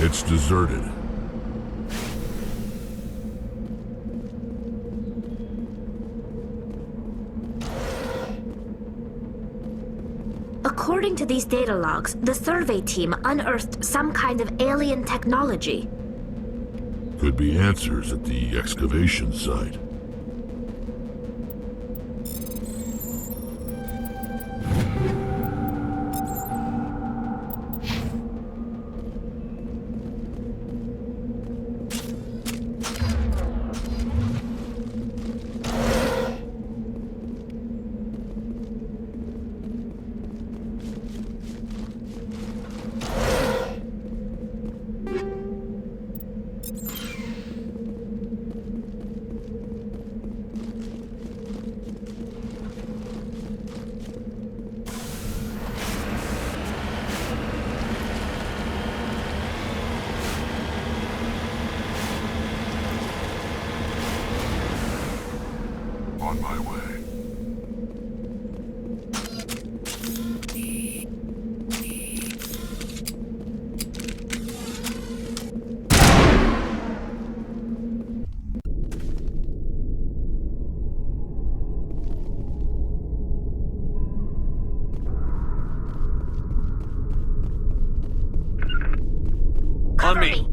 It's deserted. According to these data logs, the survey team unearthed some kind of alien technology. Could be answers at the excavation site. On my way. Cover me.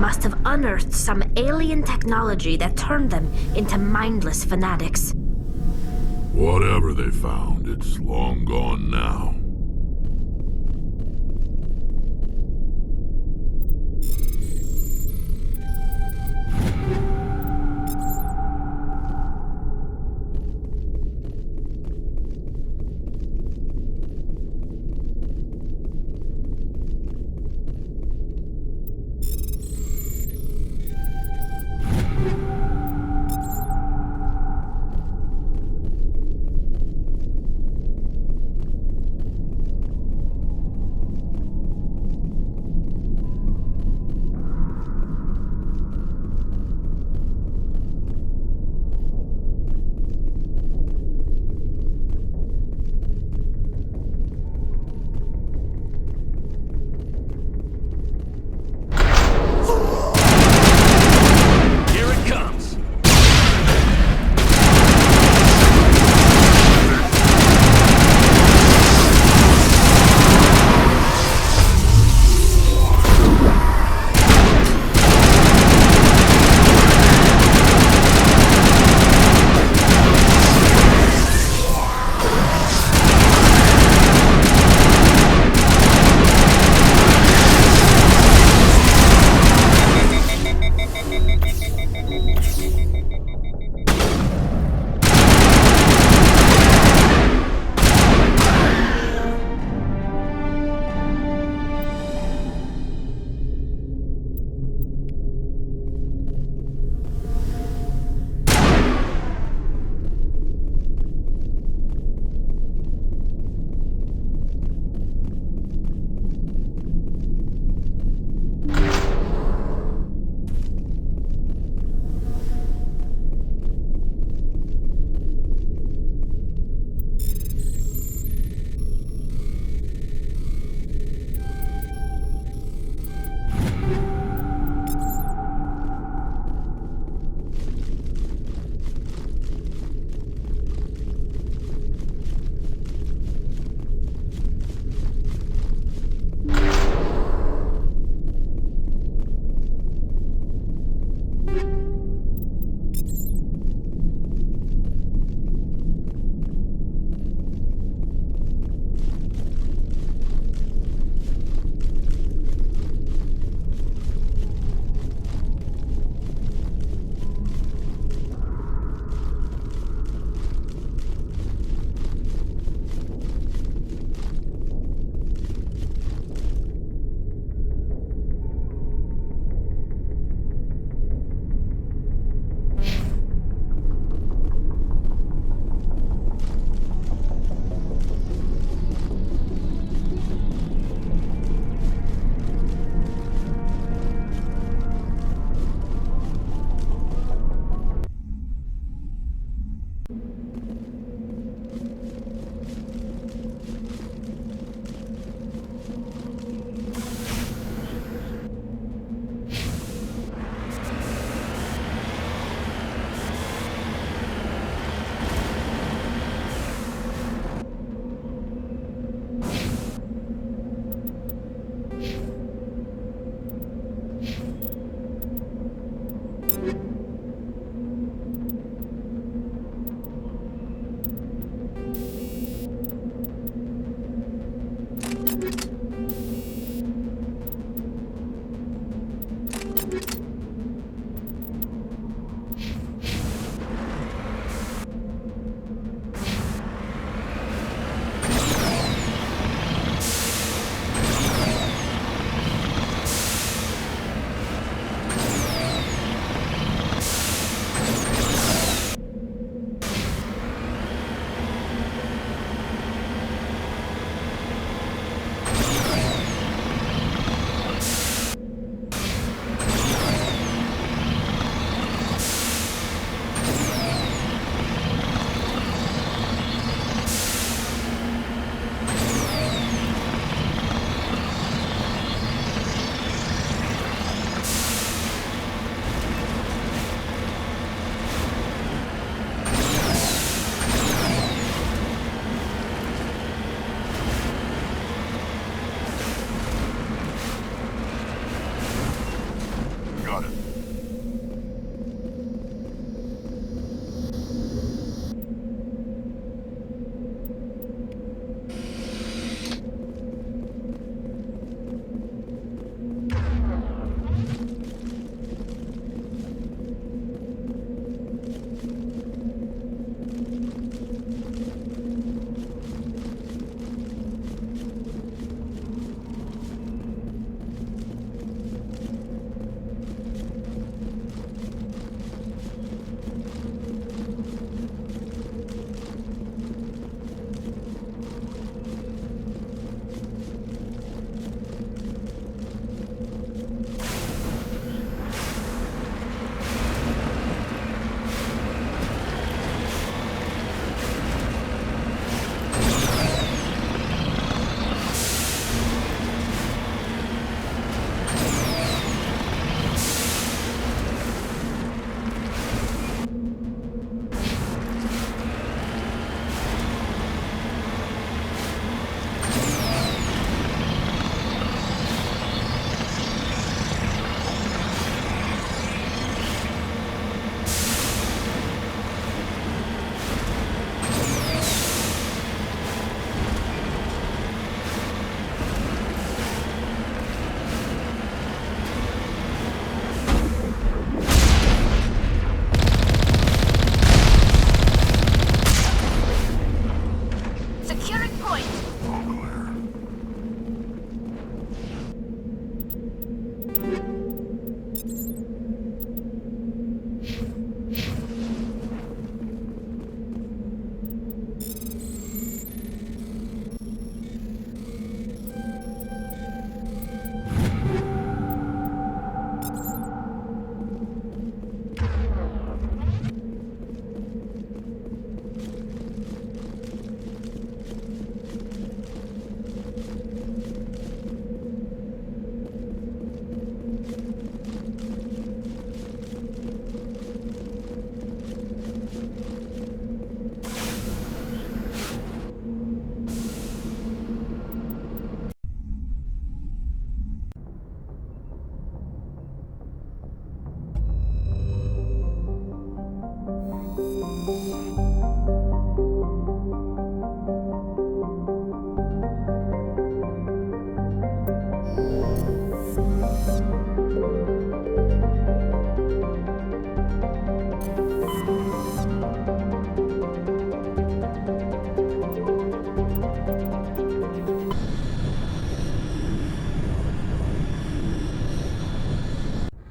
Must have unearthed some alien technology that turned them into mindless fanatics. Whatever they found, it's long gone now.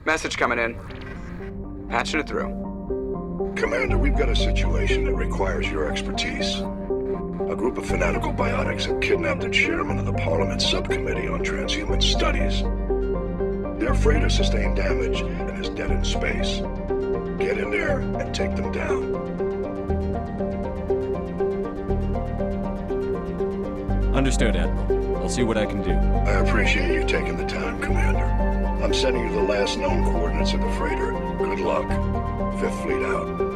Message coming in. Patching it through. Commander, we've got a situation that requires your expertise. A group of fanatical biotics have kidnapped the chairman of the Parliament Subcommittee on Transhuman Studies. Their freighter sustained damage and is dead in space. Get in there and take them down. Understood, Admiral. I'll see what I can do. I appreciate you taking the time, Commander. I'm sending you the last known coordinates of the freighter. Good luck. Fifth Fleet out.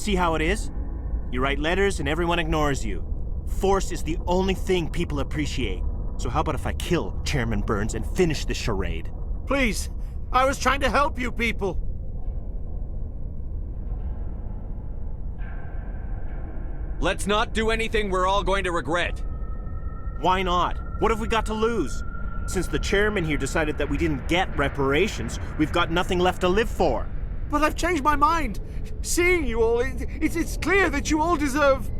See how it is? You write letters and everyone ignores you. Force is the only thing people appreciate. So how about if I kill Chairman Burns and finish this charade? Please, I was trying to help you people. Let's not do anything we're all going to regret. Why not? What have we got to lose? Since the chairman here decided that we didn't get reparations, we've got nothing left to live for. But I've changed my mind. Seeing you all, it's clear that you all deserve...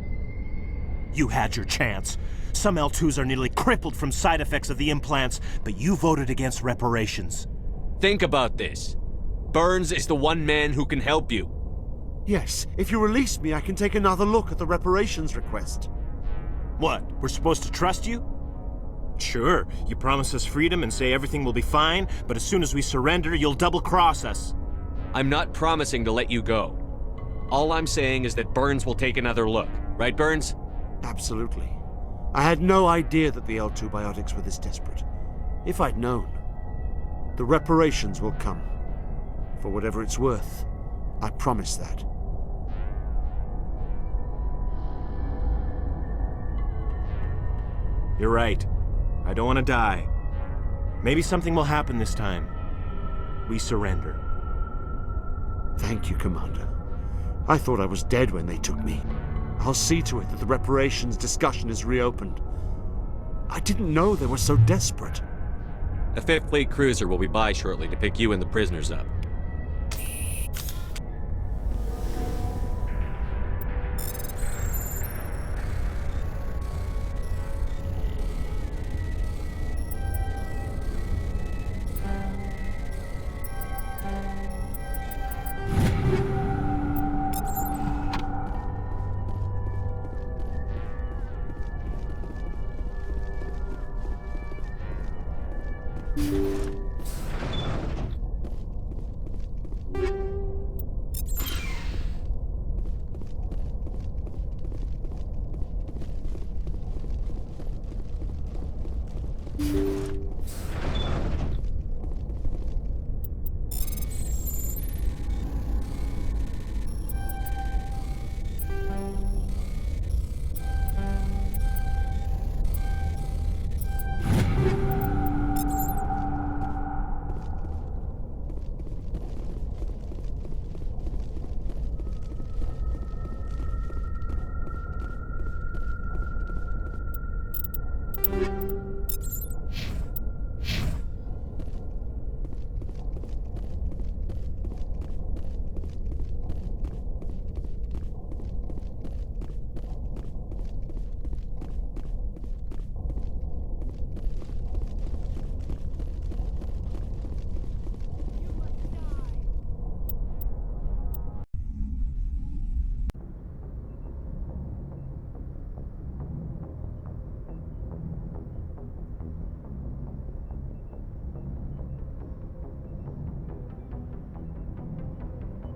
You had your chance. Some L2s are nearly crippled from side effects of the implants, but you voted against reparations. Think about this. Burns is the one man who can help you. Yes, if you release me, I can take another look at the reparations request. What, we're supposed to trust you? Sure, you promise us freedom and say everything will be fine, but as soon as we surrender, you'll double-cross us. I'm not promising to let you go. All I'm saying is that Burns will take another look. Right, Burns? Absolutely. I had no idea that the L2 biotics were this desperate. If I'd known, the reparations will come. For whatever it's worth, I promise that. You're right. I don't want to die. Maybe something will happen this time. We surrender. Thank you, Commander. I thought I was dead when they took me. I'll see to it that the reparations discussion is reopened. I didn't know they were so desperate. A 5th Fleet cruiser will be by shortly to pick you and the prisoners up.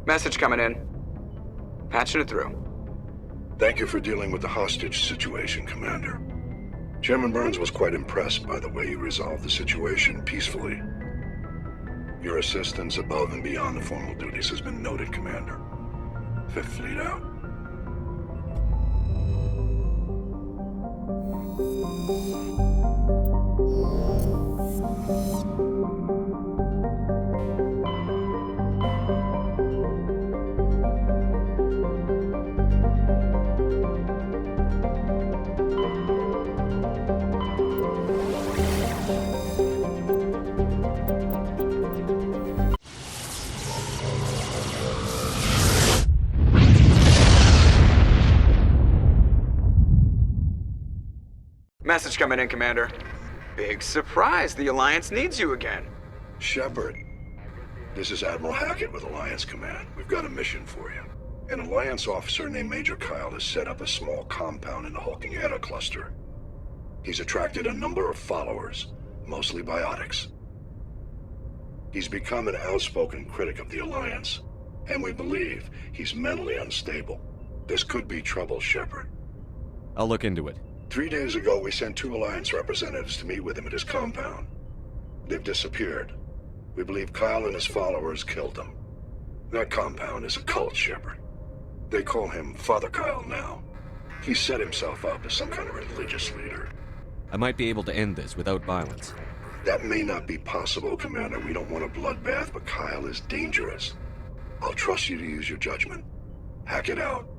Message coming in. Patching it through. Thank you for dealing with the hostage situation, Commander. Chairman Burns was quite impressed by the way you resolved the situation peacefully. Your assistance above and beyond the formal duties has been noted, Commander. 5th Fleet out. Message coming in, Commander. Big surprise, the Alliance needs you again. Shepard, this is Admiral Hackett with Alliance Command. We've got a mission for you. An Alliance officer named Major Kyle has set up a small compound in the Hulking Eta cluster. He's attracted a number of followers, mostly biotics. He's become an outspoken critic of the Alliance, and we believe he's mentally unstable. This could be trouble, Shepard. I'll look into it. 3 days ago, we sent 2 Alliance representatives to meet with him at his compound. They've disappeared. We believe Kyle and his followers killed them. That compound is a cult, Shepard. They call him Father Kyle now. He set himself up as some kind of religious leader. I might be able to end this without violence. That may not be possible, Commander. We don't want a bloodbath, but Kyle is dangerous. I'll trust you to use your judgment. Hack it out.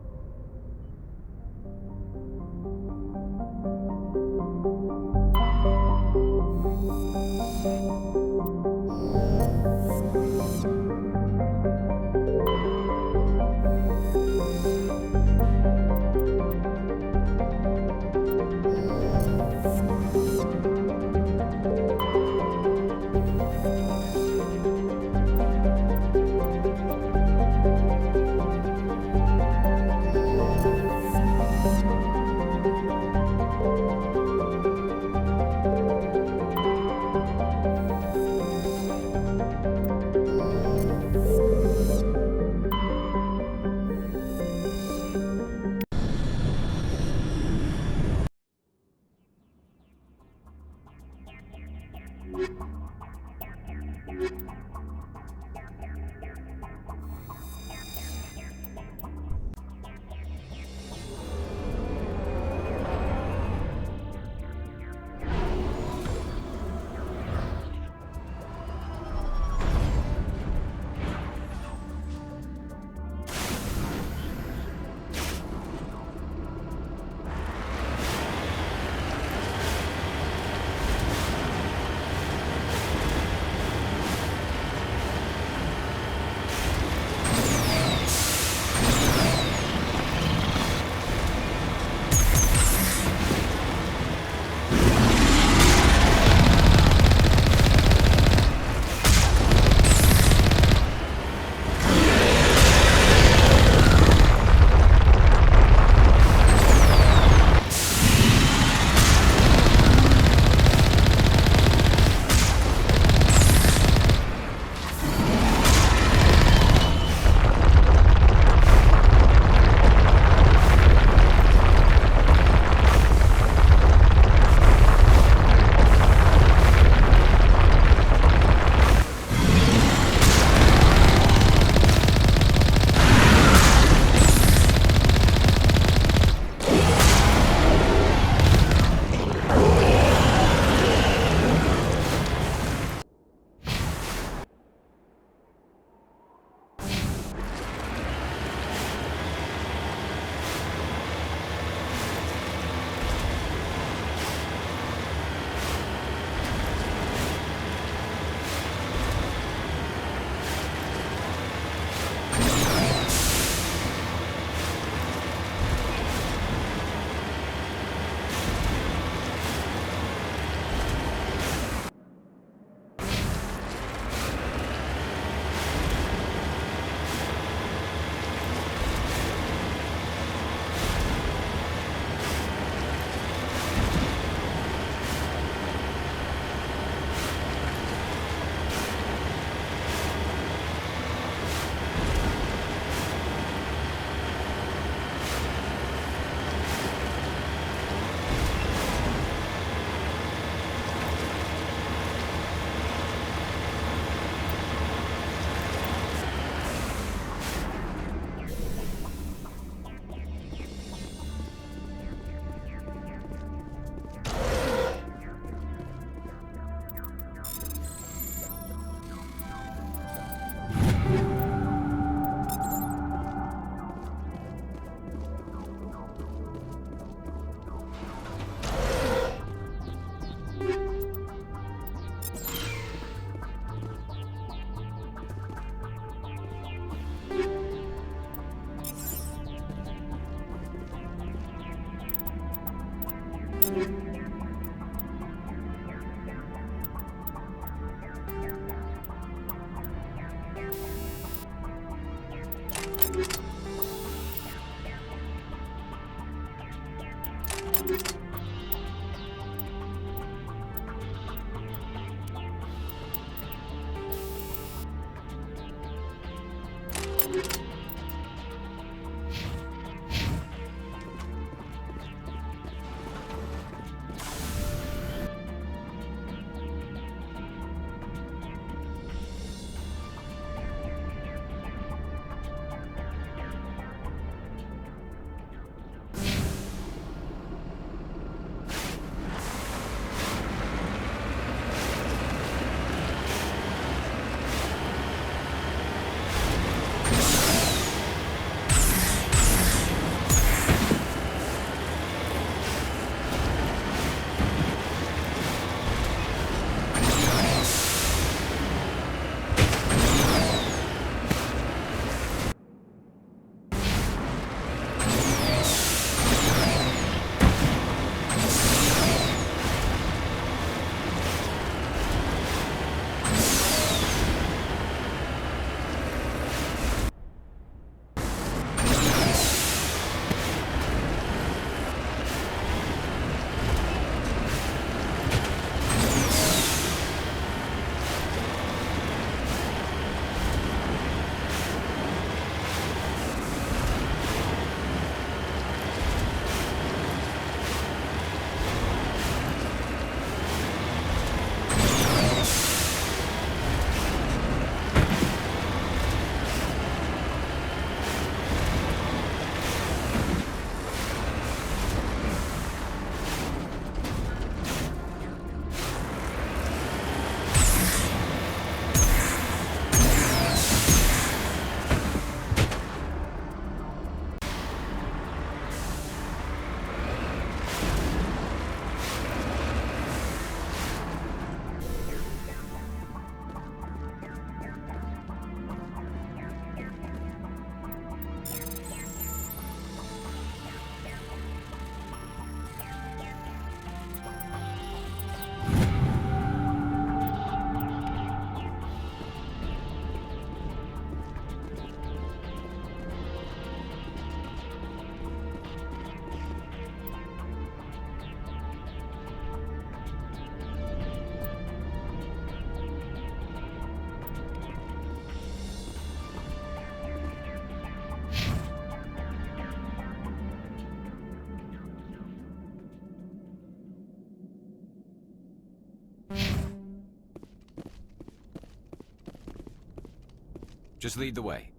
Just lead the way.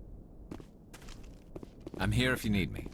I'm here if you need me.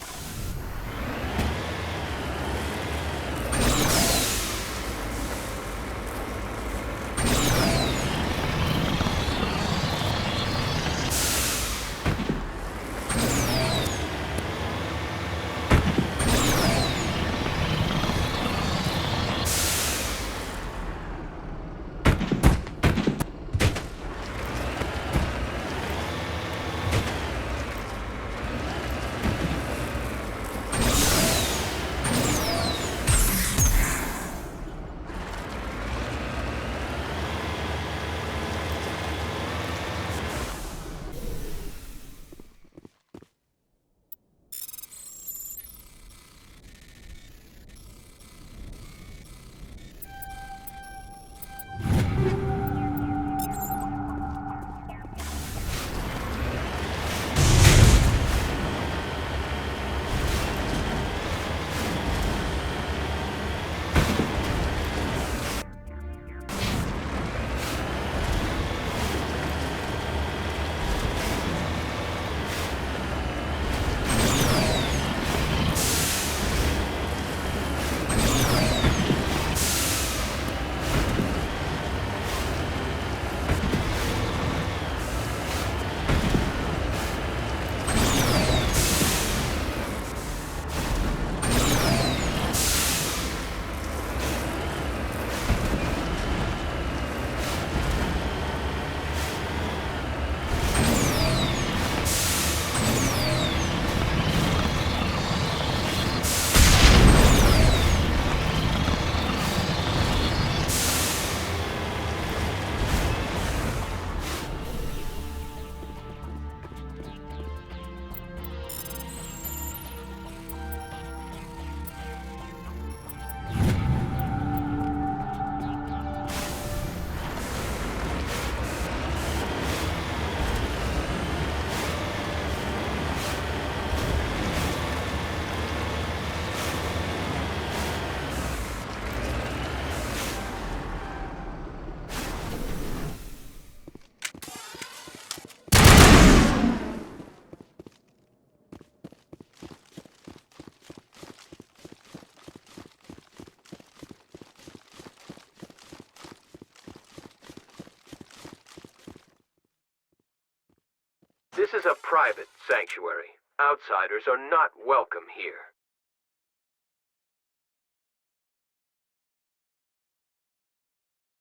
This is a private sanctuary. Outsiders are not welcome here.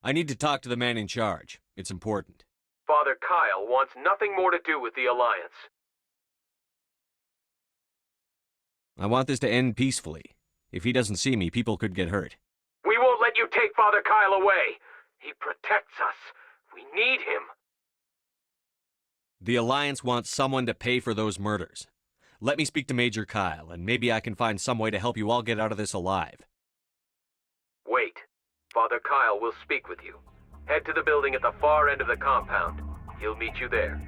I need to talk to the man in charge. It's important. Father Kyle wants nothing more to do with the Alliance. I want this to end peacefully. If he doesn't see me, people could get hurt. We won't let you take Father Kyle away. He protects us. We need him. The Alliance wants someone to pay for those murders. Let me speak to Major Kyle, and maybe I can find some way to help you all get out of this alive. Wait. Father Kyle will speak with you. Head to the building at the far end of the compound. He'll meet you there.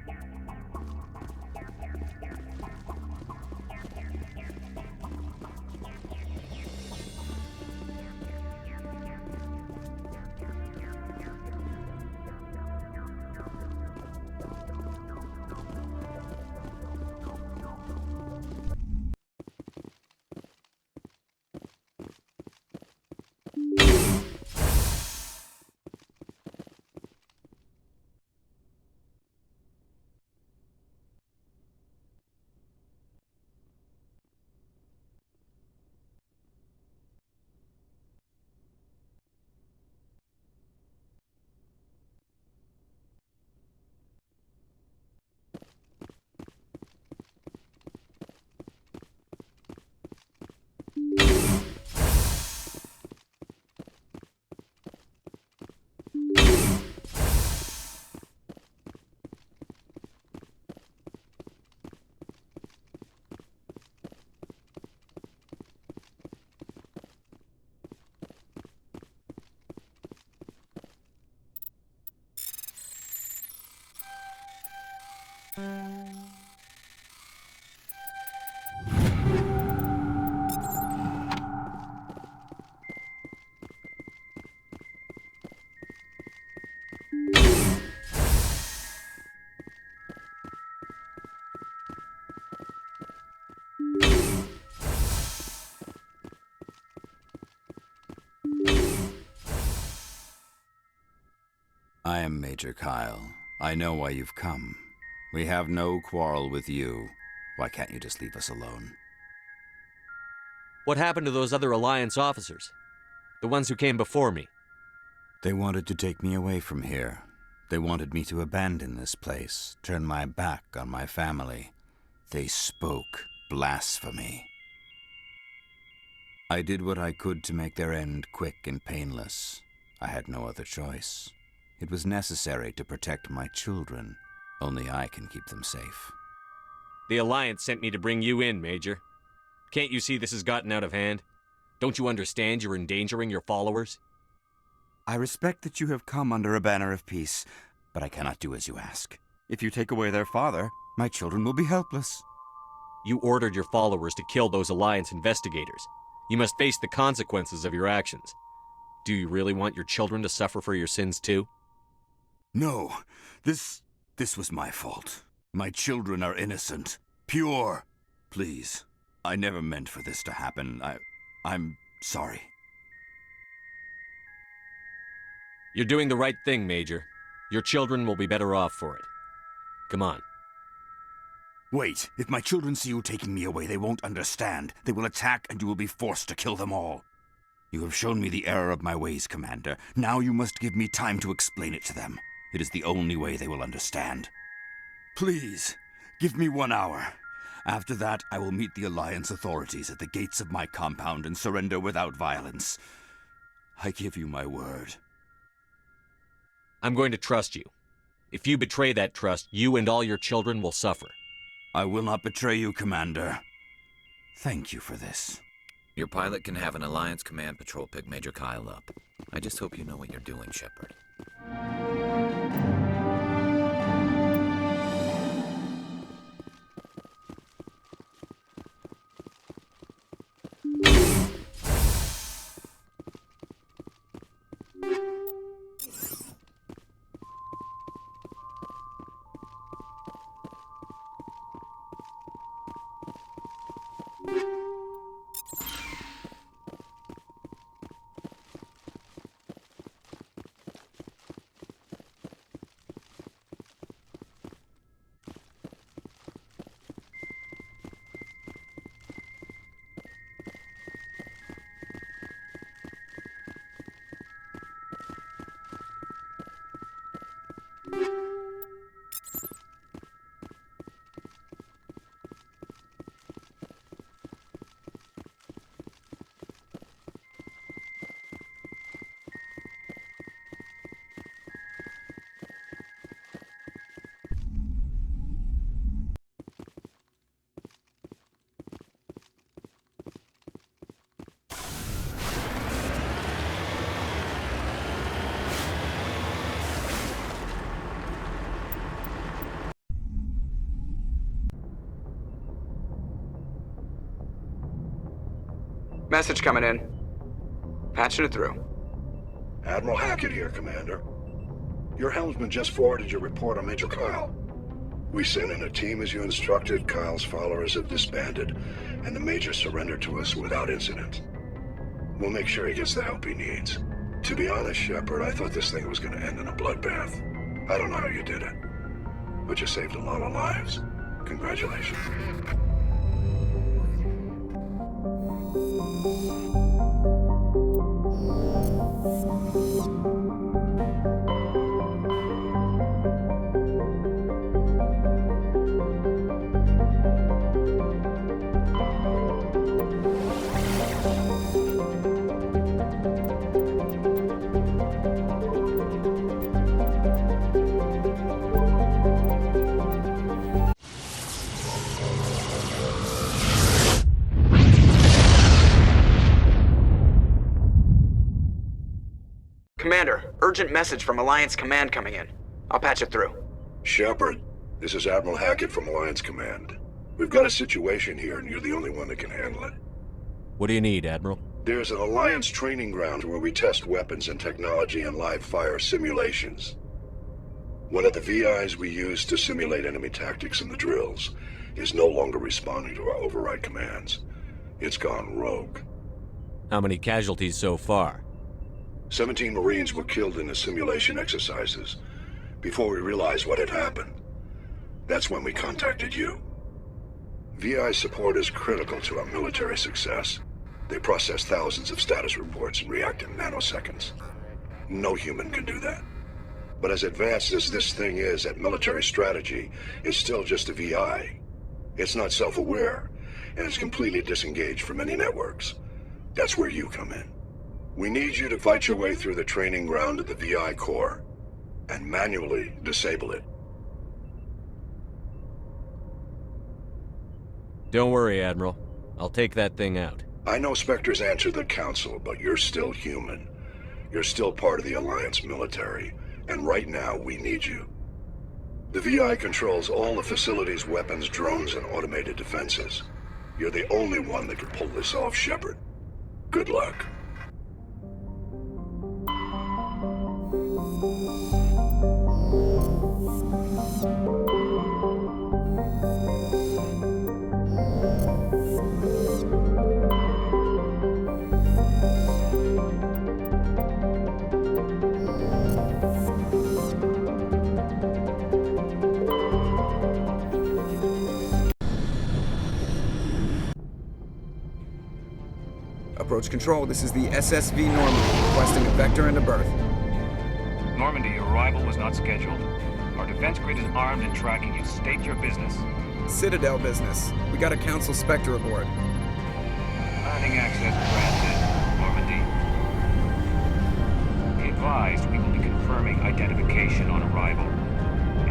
I am Major Kyle. I know why you've come. We have no quarrel with you. Why can't you just leave us alone? What happened to those other Alliance officers? The ones who came before me? They wanted to take me away from here. They wanted me to abandon this place, turn my back on my family. They spoke blasphemy. I did what I could to make their end quick and painless. I had no other choice. It was necessary to protect my children. Only I can keep them safe. The Alliance sent me to bring you in, Major. Can't you see this has gotten out of hand? Don't you understand you're endangering your followers? I respect that you have come under a banner of peace, but I cannot do as you ask. If you take away their father, my children will be helpless. You ordered your followers to kill those Alliance investigators. You must face the consequences of your actions. Do you really want your children to suffer for your sins too? No, this was my fault. My children are innocent, pure. Please, I never meant for this to happen. I'm sorry. You're doing the right thing, Major. Your children will be better off for it. Come on. Wait, if my children see you taking me away, they won't understand. They will attack and you will be forced to kill them all. You have shown me the error of my ways, Commander. Now you must give me time to explain it to them. It is the only way they will understand. Please, give me 1 hour. After that, I will meet the Alliance authorities at the gates of my compound and surrender without violence. I give you my word. I'm going to trust you. If you betray that trust, you and all your children will suffer. I will not betray you, Commander. Thank you for this. Your pilot can have an Alliance Command Patrol pick Major Kyle up. I just hope you know what you're doing, Shepard. Message coming in. Patching it through. Admiral Hackett here, Commander. Your helmsman just forwarded your report on Major Kyle. We sent in a team as you instructed. Kyle's followers have disbanded, and the Major surrendered to us without incident. We'll make sure he gets the help he needs. To be honest, Shepard, I thought this thing was going to end in a bloodbath. I don't know how you did it, but you saved a lot of lives. Congratulations. Commander, urgent message from Alliance Command coming in. I'll patch it through. Shepard, this is Admiral Hackett from Alliance Command. We've got a situation here, and you're the only one that can handle it. What do you need, Admiral? There's an Alliance training ground where we test weapons and technology in live fire simulations. One of the VIs we use to simulate enemy tactics in the drills is no longer responding to our override commands. It's gone rogue. How many casualties so far? 17 Marines were killed in the simulation exercises. before we realized what had happened. That's when we contacted you. VI support is critical to our military success. They process thousands of status reports and react in nanoseconds. No human can do that. But as advanced as this thing is at military strategy, it's still just a VI. It's not self-aware, and it's completely disengaged from any networks. That's where you come in. We need you to fight your way through the training ground of the VI core, and manually disable it. Don't worry, Admiral. I'll take that thing out. I know Spectres answer the Council, but you're still human. You're still part of the Alliance military, and right now we need you. The VI controls all the facility's weapons, drones, and automated defenses. You're the only one that can pull this off, Shepard. Good luck. Approach control, this is the SSV Normandy, requesting a vector and a berth. Normandy, your arrival was not scheduled. Our defense grid is armed and tracking you. State your business. Citadel business. We got a Council Spectre aboard. Landing access granted, Normandy. Be advised, we will be confirming identification on arrival.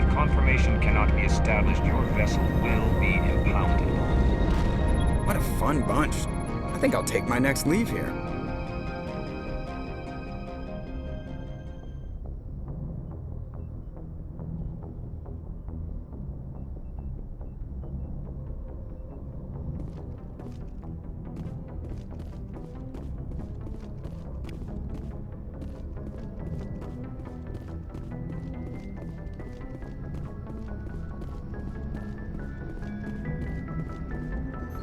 If confirmation cannot be established, your vessel will be impounded. What a fun bunch. I think I'll take my next leave here.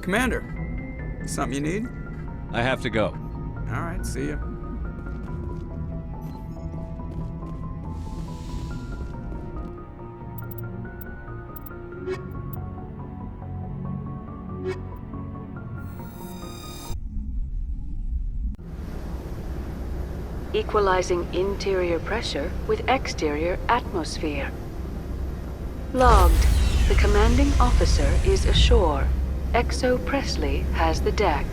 Commander, something you need? I have to go. All right, see ya. Equalizing interior pressure with exterior atmosphere. Logged. The commanding officer is ashore. Exo Presley has the deck.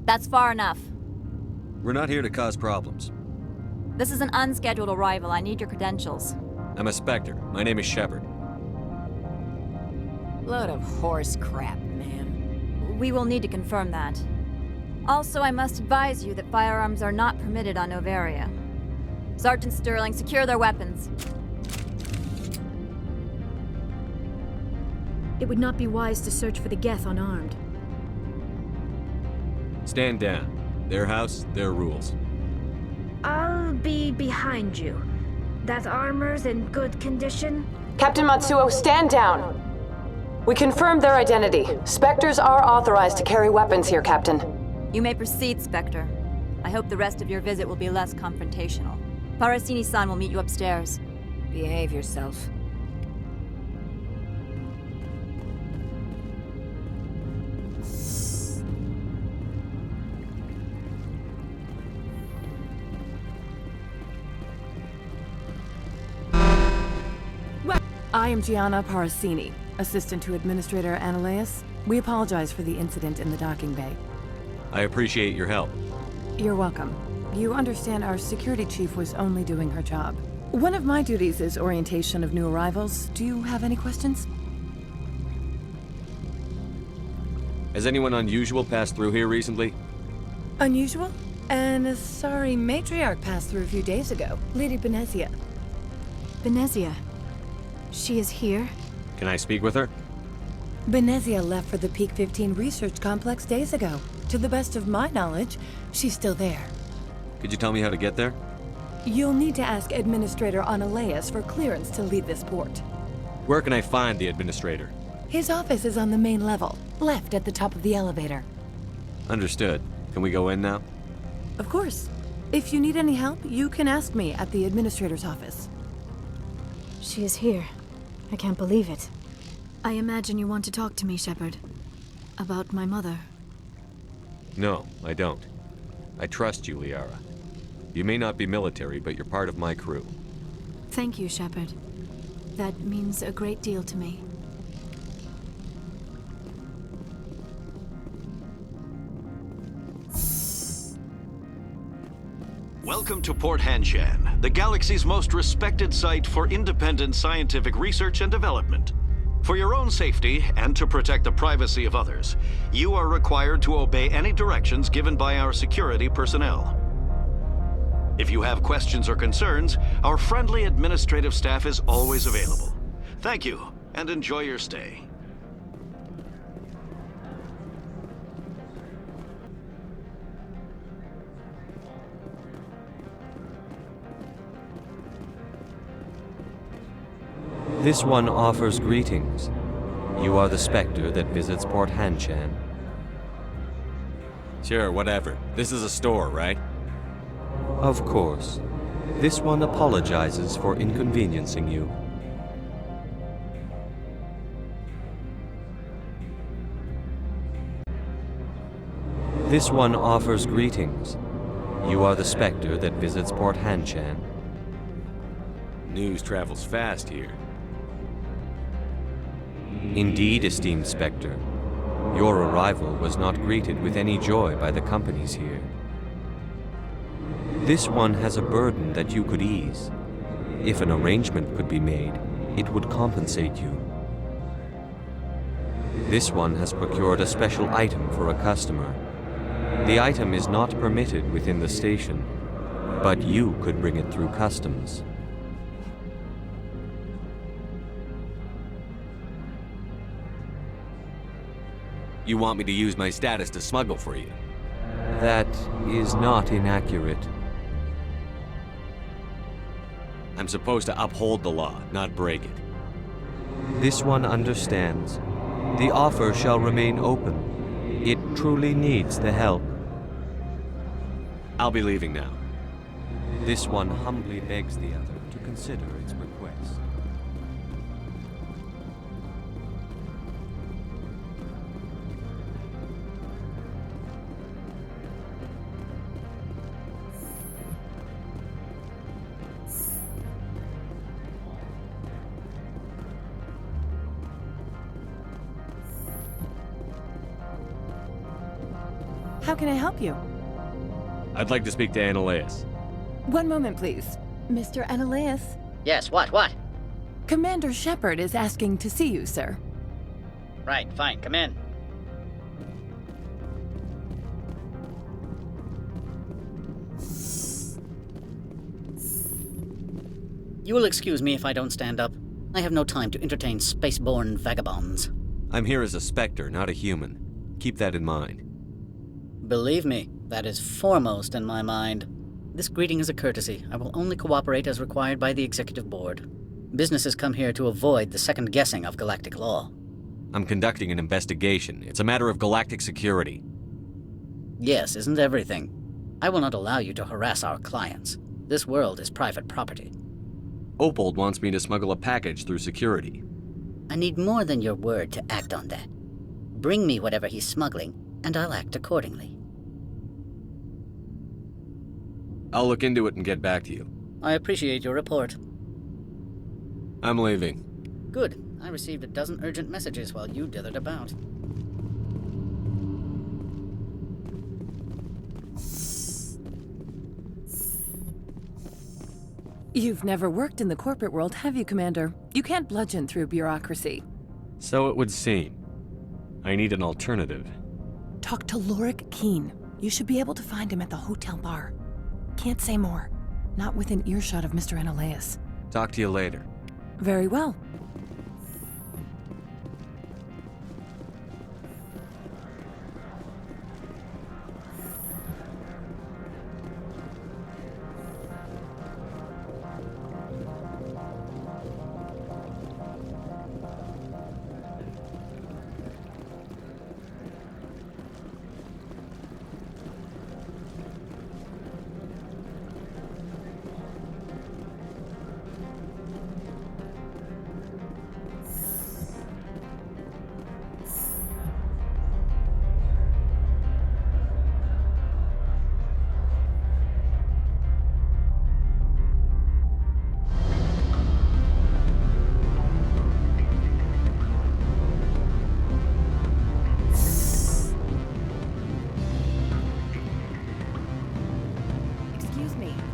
That's far enough. We're not here to cause problems. This is an unscheduled arrival. I need your credentials. I'm a Spectre. My name is Shepard. Load of horse crap, man. We will need to confirm that. Also, I must advise you that firearms are not permitted on Novaria. Sergeant Sterling, secure their weapons. It would not be wise to search for the Geth unarmed. Stand down. Their house, their rules. I'll be behind you. That armor's in good condition? Captain Matsuo, stand down! We confirmed their identity. Spectres are authorized to carry weapons here, Captain. You may proceed, Spectre. I hope the rest of your visit will be less confrontational. Parasini-san will meet you upstairs. Behave yourself. I am Gianna Parasini, assistant to Administrator Analeas. We apologize for the incident in the docking bay. I appreciate your help. You're welcome. You understand our security chief was only doing her job. One of my duties is orientation of new arrivals. Do you have any questions? Has anyone unusual passed through here recently? Unusual? And a sorry matriarch passed through a few days ago. Lady Benezia. Benezia? She is here? Can I speak with her? Benezia left for the Peak 15 research complex days ago. To the best of my knowledge, she's still there. Could you tell me how to get there? You'll need to ask Administrator Analeas for clearance to leave this port. Where can I find the Administrator? His office is on the main level, left at the top of the elevator. Understood. Can we go in now? Of course. If you need any help, you can ask me at the Administrator's office. She is here. I can't believe it. I imagine you want to talk to me, Shepard. About my mother. No, I don't. I trust you, Liara. You may not be military, but you're part of my crew. Thank you, Shepard. That means a great deal to me. Welcome to Port Hanshan, the galaxy's most respected site for independent scientific research and development. For your own safety and to protect the privacy of others, you are required to obey any directions given by our security personnel. If you have questions or concerns, our friendly administrative staff is always available. Thank you, and enjoy your stay. This one offers greetings. You are the Spectre that visits Port Hanshan. Sure, whatever. This is a store, right? Of course. This one apologizes for inconveniencing you. This one offers greetings. You are the Spectre that visits Port Hanshan. News travels fast here. Indeed, esteemed Spectre. Your arrival was not greeted with any joy by the companies here. This one has a burden that you could ease. If an arrangement could be made, it would compensate you. This one has procured a special item for a customer. The item is not permitted within the station, but you could bring it through customs. You want me to use my status to smuggle for you? That is not inaccurate. I'm supposed to uphold the law, not break it. This one understands. The offer shall remain open. It truly needs the help. I'll be leaving now. This one humbly begs the other to consider its request. How can I help you? I'd like to speak to Analeas. One moment, please. Mr. Analeas? Yes, what? Commander Shepard is asking to see you, sir. Right, fine, come in. You will excuse me if I don't stand up. I have no time to entertain spaceborne vagabonds. I'm here as a Spectre, not a human. Keep that in mind. Believe me, that is foremost in my mind. This greeting is a courtesy. I will only cooperate as required by the Executive Board. Businesses come here to avoid the second guessing of galactic law. I'm conducting an investigation. It's a matter of galactic security. Yes, isn't everything? I will not allow you to harass our clients. This world is private property. Opold wants me to smuggle a package through security. I need more than your word to act on that. Bring me whatever he's smuggling, and I'll act accordingly. I'll look into it and get back to you. I appreciate your report. I'm leaving. Good. I received a dozen urgent messages while you dithered about. You've never worked in the corporate world, have you, Commander? You can't bludgeon through bureaucracy. So it would seem. I need an alternative. Talk to Lorik Keene. You should be able to find him at the hotel bar. Can't say more. Not within earshot of Mr. Analaeus. Talk to you later. Very well.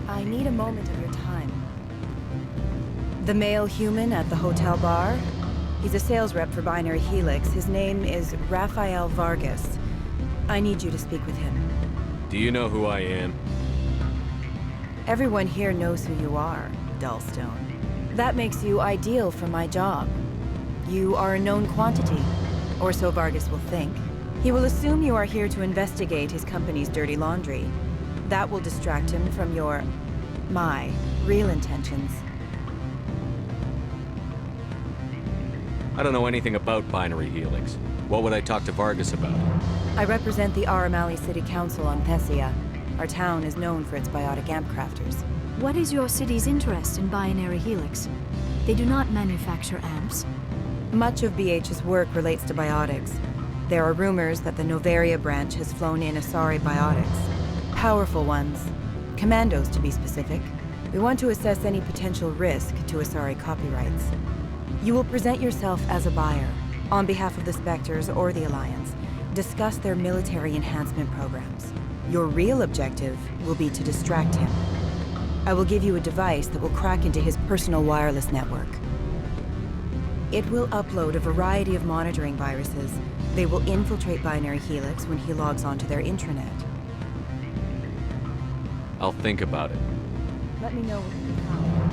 I need a moment of your time. The male human at the hotel bar? He's a sales rep for Binary Helix. His name is Rafael Vargas. I need you to speak with him. Do you know who I am? Everyone here knows who you are, Dullstone. That makes you ideal for my job. You are a known quantity, or so Vargas will think. He will assume you are here to investigate his company's dirty laundry. That will distract him from my real intentions. I don't know anything about Binary Helix. What would I talk to Vargas about? I represent the Aramali City Council on Thessia. Our town is known for its biotic amp crafters. What is your city's interest in Binary Helix? They do not manufacture amps. Much of BH's work relates to biotics. There are rumors that the Novaria branch has flown in Asari biotics. Powerful ones. Commandos, to be specific. We want to assess any potential risk to Asari copyrights. You will present yourself as a buyer, on behalf of the Spectres or the Alliance. Discuss their military enhancement programs. Your real objective will be to distract him. I will give you a device that will crack into his personal wireless network. It will upload a variety of monitoring viruses. They will infiltrate Binary Helix when he logs onto their intranet. I'll think about it. Let me know when you come.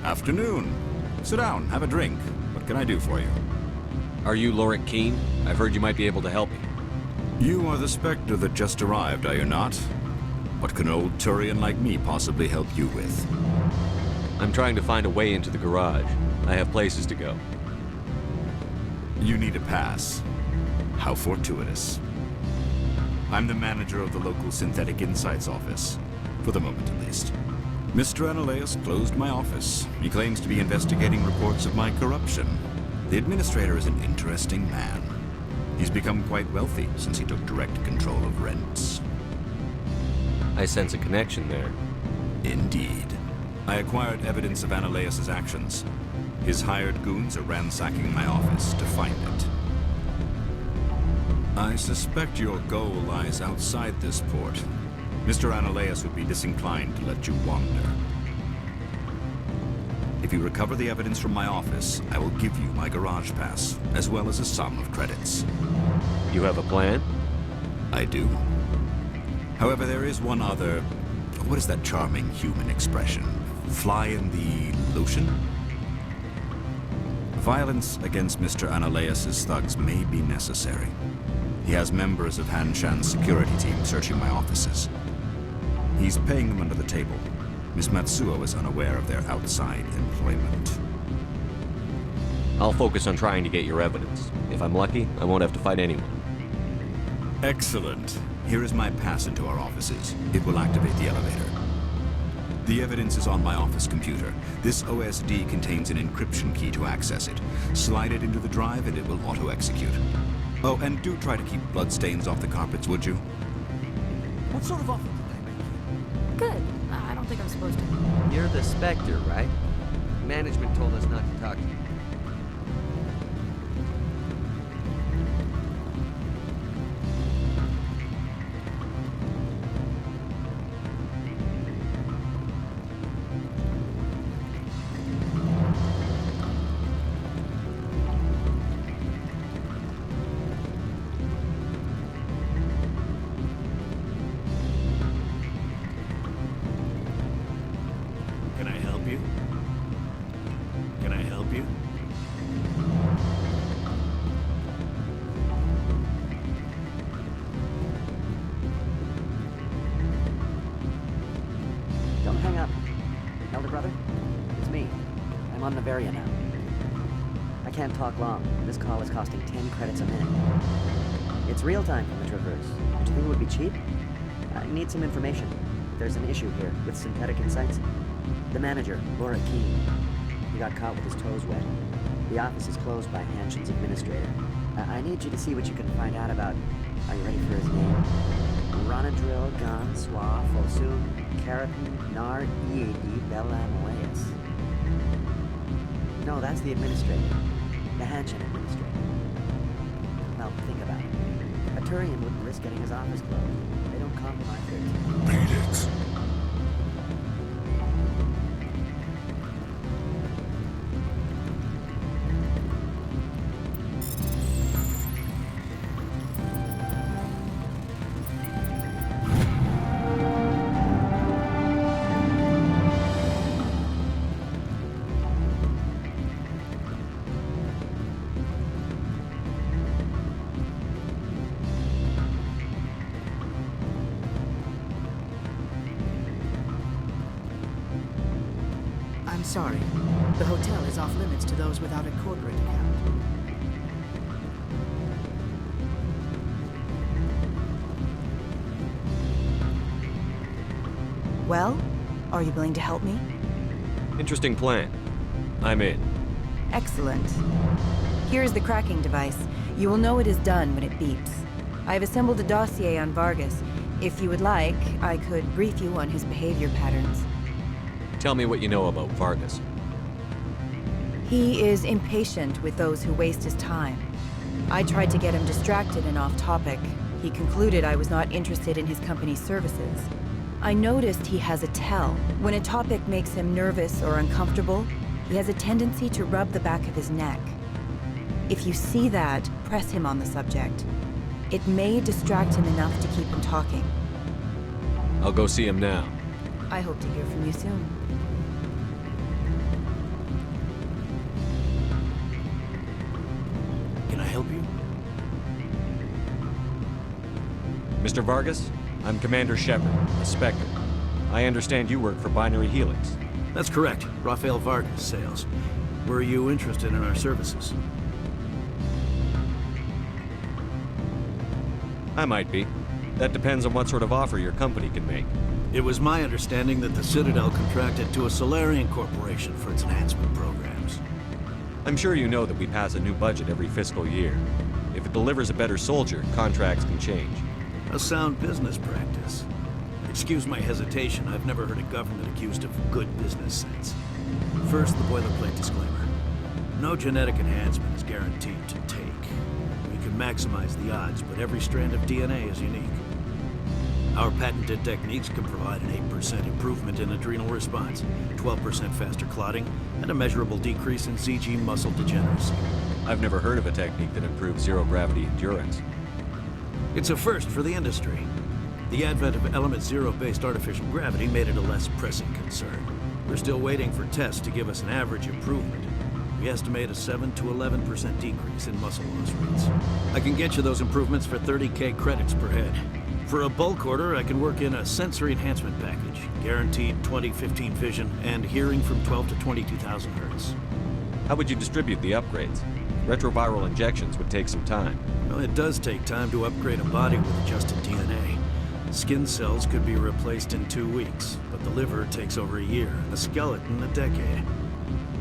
Afternoon. Sit down, have a drink. What can I do for you? Are you Lorik Keene? I've heard you might be able to help me. You are the Spectre that just arrived, are you not? What can an old Turian like me possibly help you with? I'm trying to find a way into the garage. I have places to go. You need a pass. How fortuitous. I'm the manager of the local Synthetic Insights office. For the moment, at least. Mr. Analaeus closed my office. He claims to be investigating reports of my corruption. The administrator is an interesting man. He's become quite wealthy since he took direct control of rents. I sense a connection there. Indeed. I acquired evidence of Analaeus' actions. His hired goons are ransacking my office to find it. I suspect your goal lies outside this port. Mr. Analaeus would be disinclined to let you wander. If you recover the evidence from my office, I will give you my garage pass, as well as a sum of credits. You have a plan? I do. However, there is one other... What is that charming human expression? Fly in the lotion? Violence against Mr. Analeas' thugs may be necessary. He has members of Han Shan's security team searching my offices. He's paying them under the table. Miss Matsuo is unaware of their outside employment. I'll focus on trying to get your evidence. If I'm lucky, I won't have to fight anyone. Excellent. Here is my pass into our offices. It will activate the elevator. The evidence is on my office computer. This OSD contains an encryption key to access it. Slide it into the drive and it will auto-execute. Oh, and do try to keep bloodstains off the carpets, would you? What sort of offer did they make you? Good. I don't think I'm supposed to. You're the Spectre, right? Management told us not to talk to you. Don't hang up. Elder brother, it's me. I'm on Noveria now. I can't talk long. This call is costing 10 credits a minute. It's real time from the Traverse. Did you think it would be cheap? I need some information. There's an issue here with synthetic insights. The manager, Laura Keene, he got caught with his toes wet. The office is closed by Hanshin's administrator. I need you to see what you can find out about... Are you ready for his name? Ronadril Gan Swa Fosum Keratin Nar Eadi Belamoeus. No, that's the administrator. The Hanshin administrator. Well, think about it. A Turian wouldn't risk getting his office closed. They don't compromise their team. Beat it. I'm sorry. The hotel is off limits to those without a corporate account. Well, are you willing to help me? Interesting plan. I'm in. Excellent. Here is the cracking device. You will know it is done when it beeps. I have assembled a dossier on Vargas. If you would like, I could brief you on his behavior patterns. Tell me what you know about Vargas. He is impatient with those who waste his time. I tried to get him distracted and off topic. He concluded I was not interested in his company's services. I noticed he has a tell. When a topic makes him nervous or uncomfortable, he has a tendency to rub the back of his neck. If you see that, press him on the subject. It may distract him enough to keep him talking. I'll go see him now. I hope to hear from you soon. Can I help you? Mr. Vargas, I'm Commander Shepard, a Spectre. I understand you work for Binary Helix. That's correct. Rafael Vargas, sales. Were you interested in our services? I might be. That depends on what sort of offer your company can make. It was my understanding that the Citadel contracted to a Solarian corporation for its enhancement programs. I'm sure you know that we pass a new budget every fiscal year. If it delivers a better soldier, contracts can change. A sound business practice. Excuse my hesitation, I've never heard a government accused of good business sense. First, the boilerplate disclaimer. No genetic enhancement is guaranteed to take. We can maximize the odds, but every strand of DNA is unique. Our patented techniques can provide an 8% improvement in adrenal response, 12% faster clotting, and a measurable decrease in CG muscle degeneracy. I've never heard of a technique that improves zero-gravity endurance. It's a first for the industry. The advent of element zero-based artificial gravity made it a less pressing concern. We're still waiting for tests to give us an average improvement. We estimate a 7 to 11% decrease in muscle loss rates. I can get you those improvements for 30K credits per head. For a bulk order, I can work in a sensory enhancement package, guaranteed 20/15 vision, and hearing from 12 to 22,000 hertz. How would you distribute the upgrades? Retroviral injections would take some time. Well, it does take time to upgrade a body with adjusted DNA. Skin cells could be replaced in 2 weeks, but the liver takes over a year, the skeleton a decade.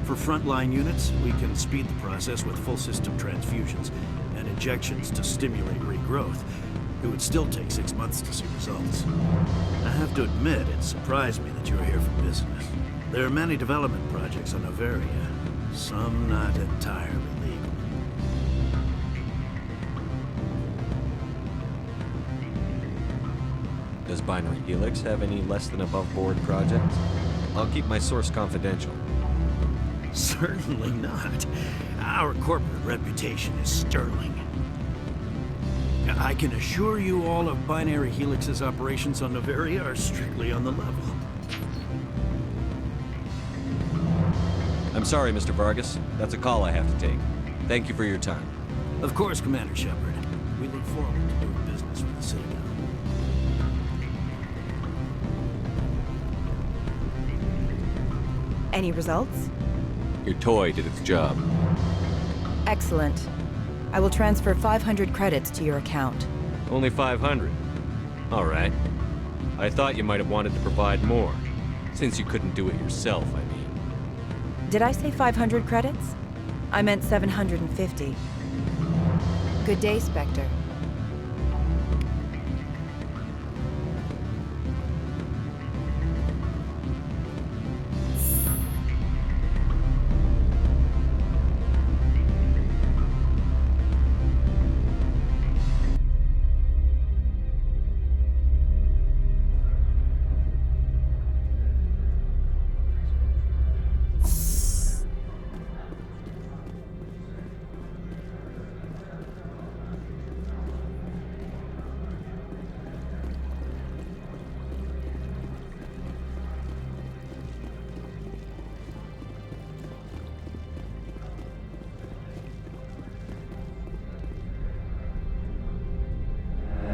For frontline units, we can speed the process with full system transfusions and injections to stimulate regrowth. It would still take 6 months to see results. I have to admit, it surprised me that you were here for business. There are many development projects on Noveria, some not entirely legal. Does Binary Helix have any less than above-board projects? I'll keep my source confidential. Certainly not. Our corporate reputation is sterling. I can assure you all of Binary Helix's operations on Noveria are strictly on the level. I'm sorry, Mr. Vargas. That's a call I have to take. Thank you for your time. Of course, Commander Shepard. We look forward to doing business with the Citadel. Any results? Your toy did its job. Excellent. I will transfer 500 credits to your account. Only 500. All right. I thought you might have wanted to provide more, since you couldn't do it yourself, I mean. Did I say 500 credits? I meant 750. Good day, Spectre.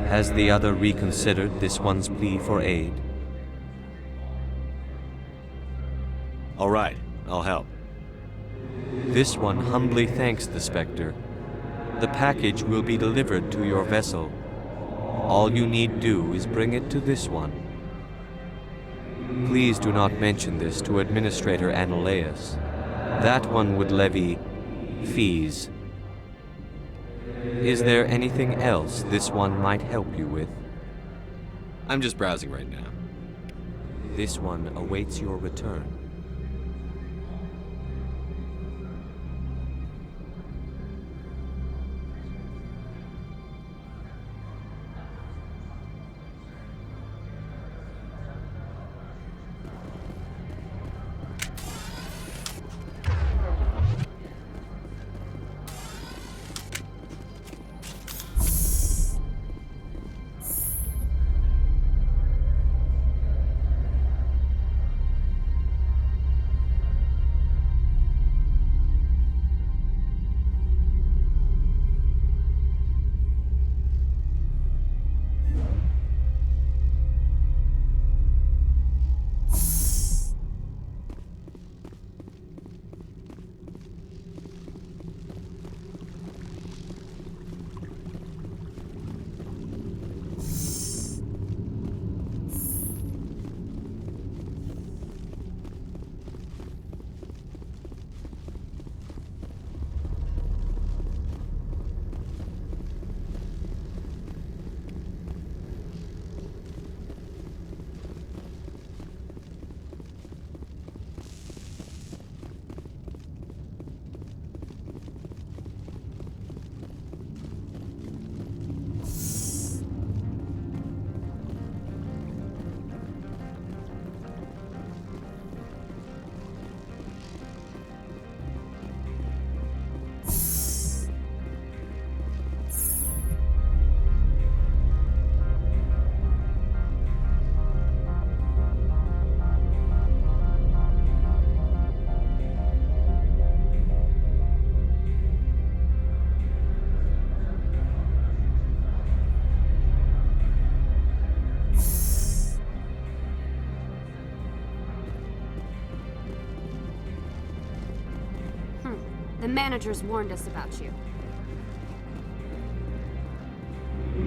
Has the other reconsidered this one's plea for aid? All right, I'll help. This one humbly thanks the Spectre. The package will be delivered to your vessel. All you need do is bring it to this one. Please do not mention this to Administrator Annaleus. That one would levy fees. Is there anything else this one might help you with? I'm just browsing right now. This one awaits your return. The managers warned us about you.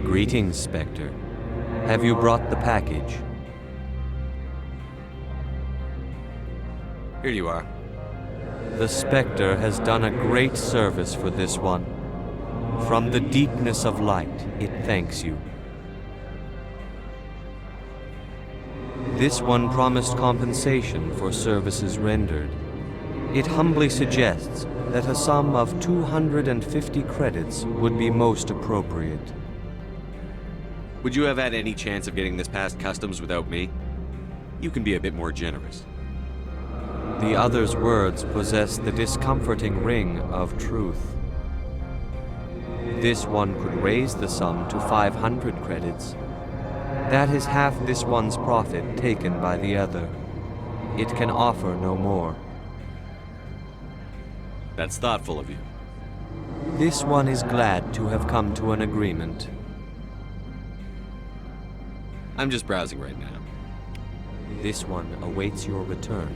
Greetings, Spectre. Have you brought the package? Here you are. The Spectre has done a great service for this one. From the deepness of light, it thanks you. This one promised compensation for services rendered. It humbly suggests that a sum of 250 credits would be most appropriate. Would you have had any chance of getting this past customs without me? You can be a bit more generous. The other's words possess the discomforting ring of truth. This one could raise the sum to 500 credits. That is half this one's profit taken by the other. It can offer no more. That's thoughtful of you. This one is glad to have come to an agreement. I'm just browsing right now. This one awaits your return.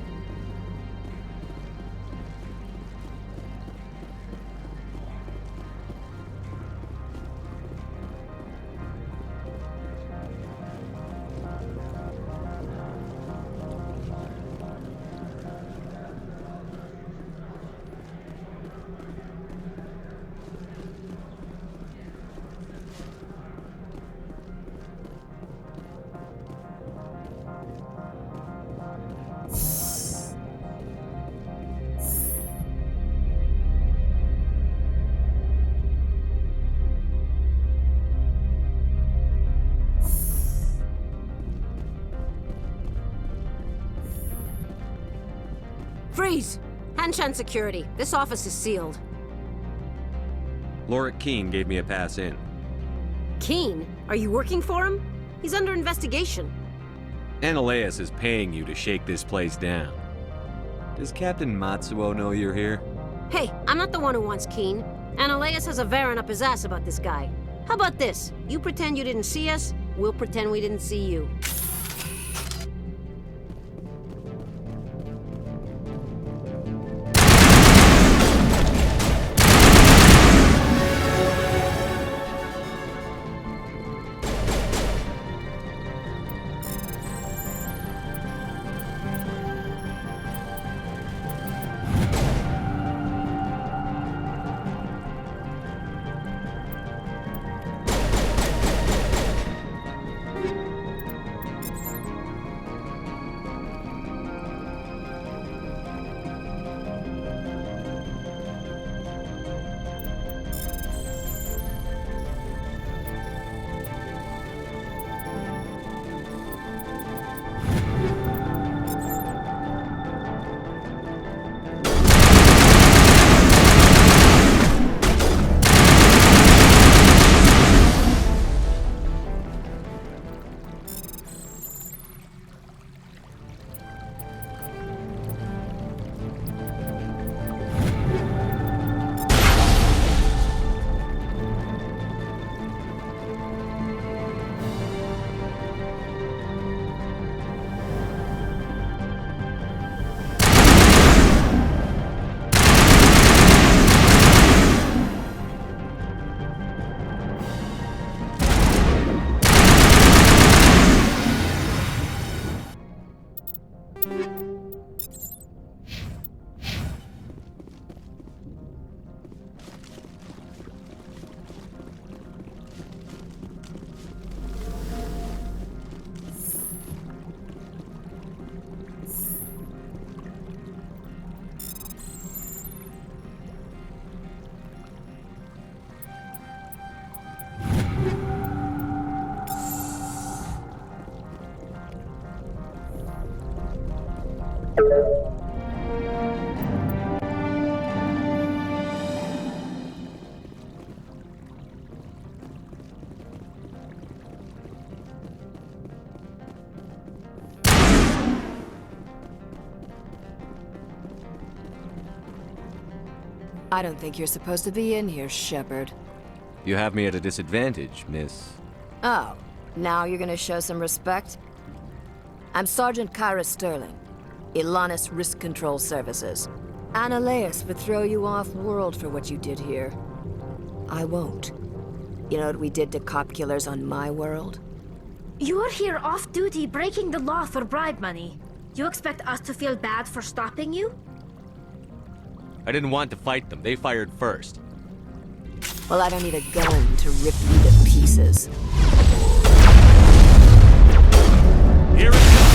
Freeze! Hanshan security. This office is sealed. Lorik Keene gave me a pass in. Keene? Are you working for him? He's under investigation. Ananias is paying you to shake this place down. Does Captain Matsuo know you're here? Hey, I'm not the one who wants Keene. Ananias has a Varen up his ass about this guy. How about this? You pretend you didn't see us, we'll pretend we didn't see you. I don't think you're supposed to be in here, Shepard. You have me at a disadvantage, miss. Oh, now you're gonna show some respect? I'm Sergeant Kyra Sterling, Ilanis Risk Control Services. Annaleus would throw you off-world for what you did here. I won't. You know what we did to cop killers on my world? You're here off-duty breaking the law for bribe money. You expect us to feel bad for stopping you? I didn't want to fight them. They fired first. Well, I don't need a gun to rip you to pieces. Here it comes!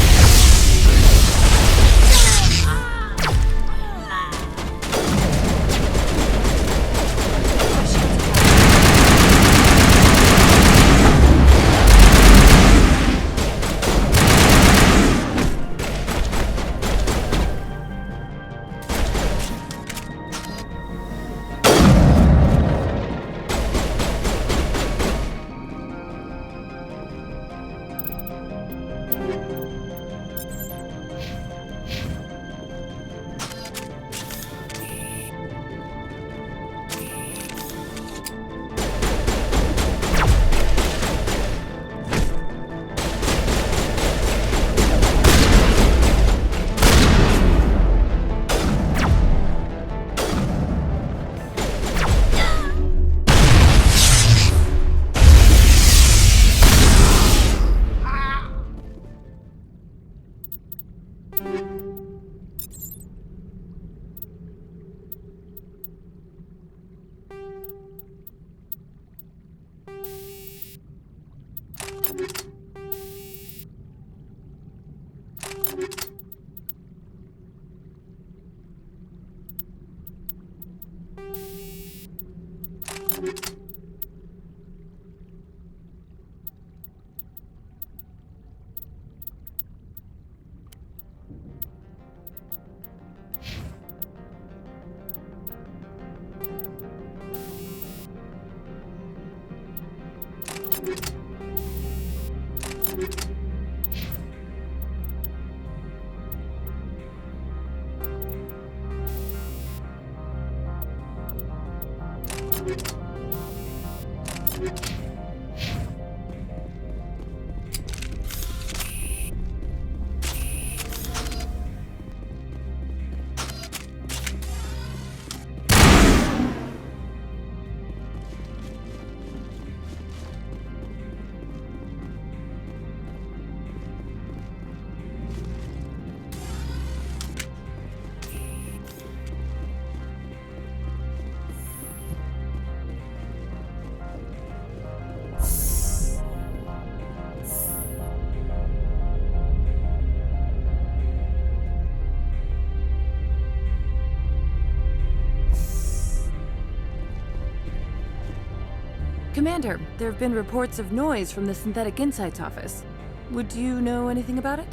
Commander, there have been reports of noise from the Synthetic Insights office. Would you know anything about it?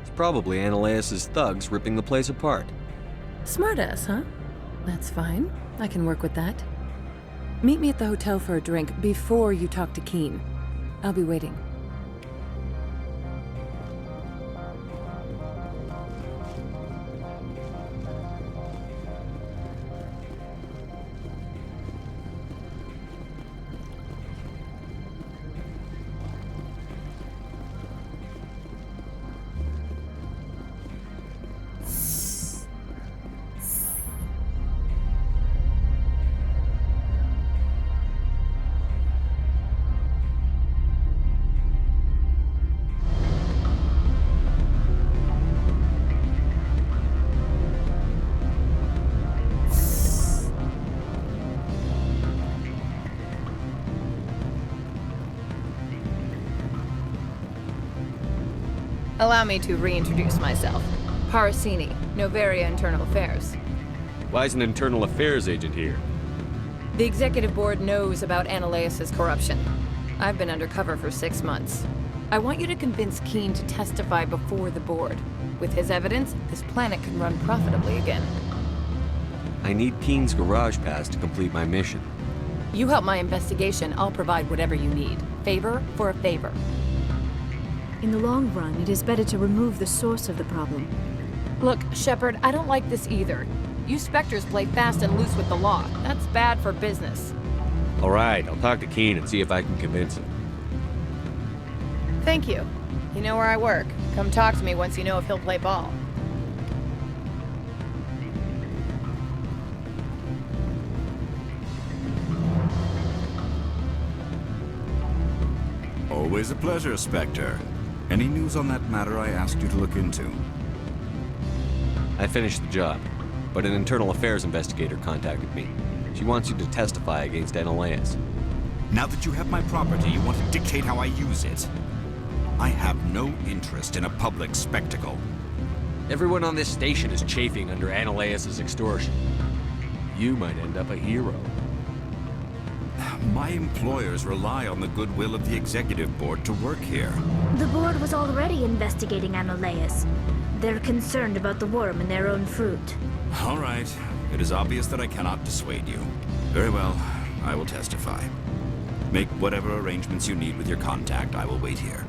It's probably Annaleus' thugs ripping the place apart. Smartass, huh? That's fine. I can work with that. Meet me at the hotel for a drink before you talk to Keen. I'll be waiting. Allow me to reintroduce myself. Parasini, Novaria Internal Affairs. Why is an internal affairs agent here? The executive board knows about Annaleus' corruption. I've been undercover for 6 months. I want you to convince Keen to testify before the board. With his evidence, this planet can run profitably again. I need Keen's garage pass to complete my mission. You help my investigation, I'll provide whatever you need. Favor for a favor. In the long run, it is better to remove the source of the problem. Look, Shepard, I don't like this either. You Spectres play fast and loose with the law. That's bad for business. All right, I'll talk to Keen and see if I can convince him. Thank you. You know where I work. Come talk to me once you know if he'll play ball. Always a pleasure, Spectre. Any news on that matter I asked you to look into? I finished the job, but an internal affairs investigator contacted me. She wants you to testify against Analaeus. Now that you have my property, you want to dictate how I use it. I have no interest in a public spectacle. Everyone on this station is chafing under Analaeus' extortion. You might end up a hero. My employers rely on the goodwill of the executive board to work here. The board was already investigating Analaeus. They're concerned about the worm in their own fruit. All right. It is obvious that I cannot dissuade you. Very well. I will testify. Make whatever arrangements you need with your contact. I will wait here.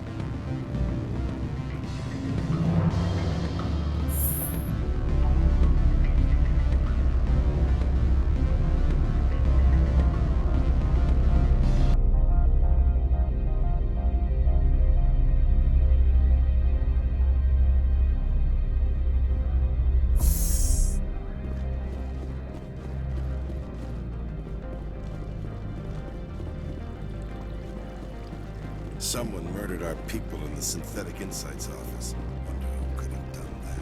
Someone murdered our people in the Synthetic Insights office. Wonder who could have done that.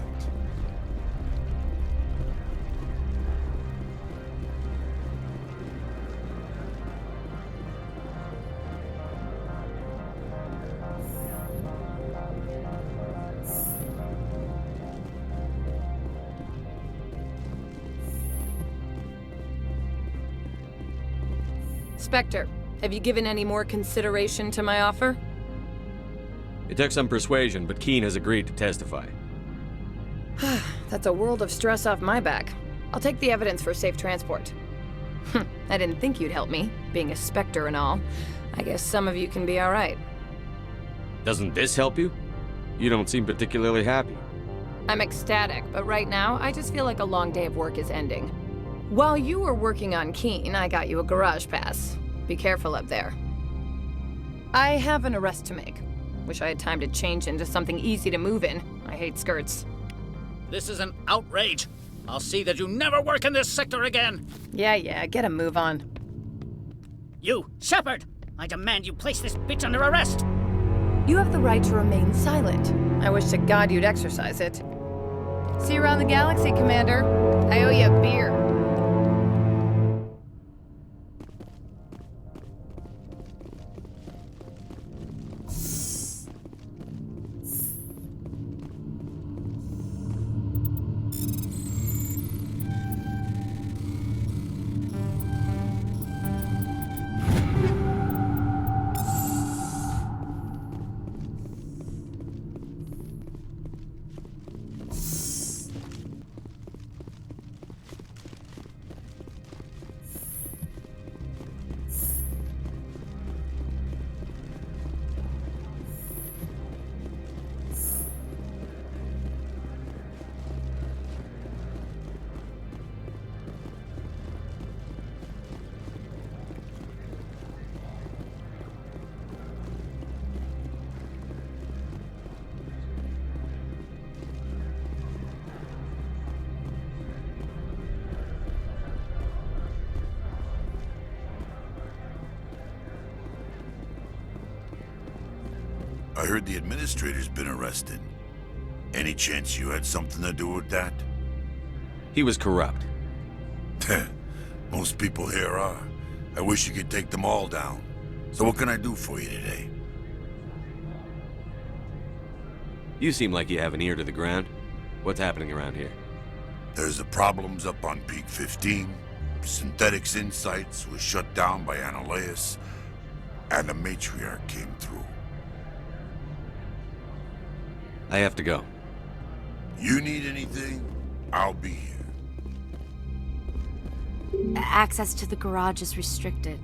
Spectre, have you given any more consideration to my offer? It took some persuasion, but Keene has agreed to testify. That's a world of stress off my back. I'll take the evidence for safe transport. I didn't think you'd help me, being a Spectre and all. I guess some of you can be alright. Doesn't this help you? You don't seem particularly happy. I'm ecstatic, but right now, I just feel like a long day of work is ending. While you were working on Keene, I got you a garage pass. Be careful up there. I have an arrest to make. Wish I had time to change into something easy to move in. I hate skirts. This is an outrage. I'll see that you never work in this sector again. Yeah, get a move on. You, Shepard! I demand you place this bitch under arrest! You have the right to remain silent. I wish to God you'd exercise it. See you around the galaxy, Commander. I owe you a beer. I heard the administrator's been arrested. Any chance you had something to do with that? He was corrupt. Most people here are. I wish you could take them all down. So what can I do for you today? You seem like you have an ear to the ground. What's happening around here? There's the problems up on Peak 15. Synthetics Insights was shut down by Analaeus. And the matriarch came through. I have to go. You need anything, I'll be here. Access to the garage is restricted.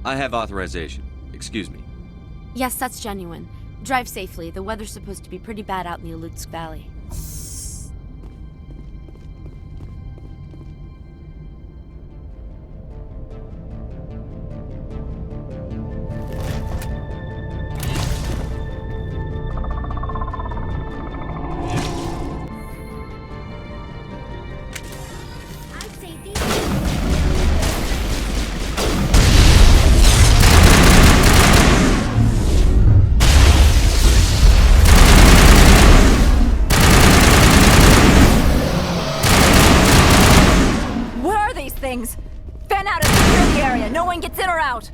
I have authorization. Excuse me. Yes, that's genuine. Drive safely. The weather's supposed to be pretty bad out in the Alutsk Valley. things! Fan out and secure the area! No one gets in or out!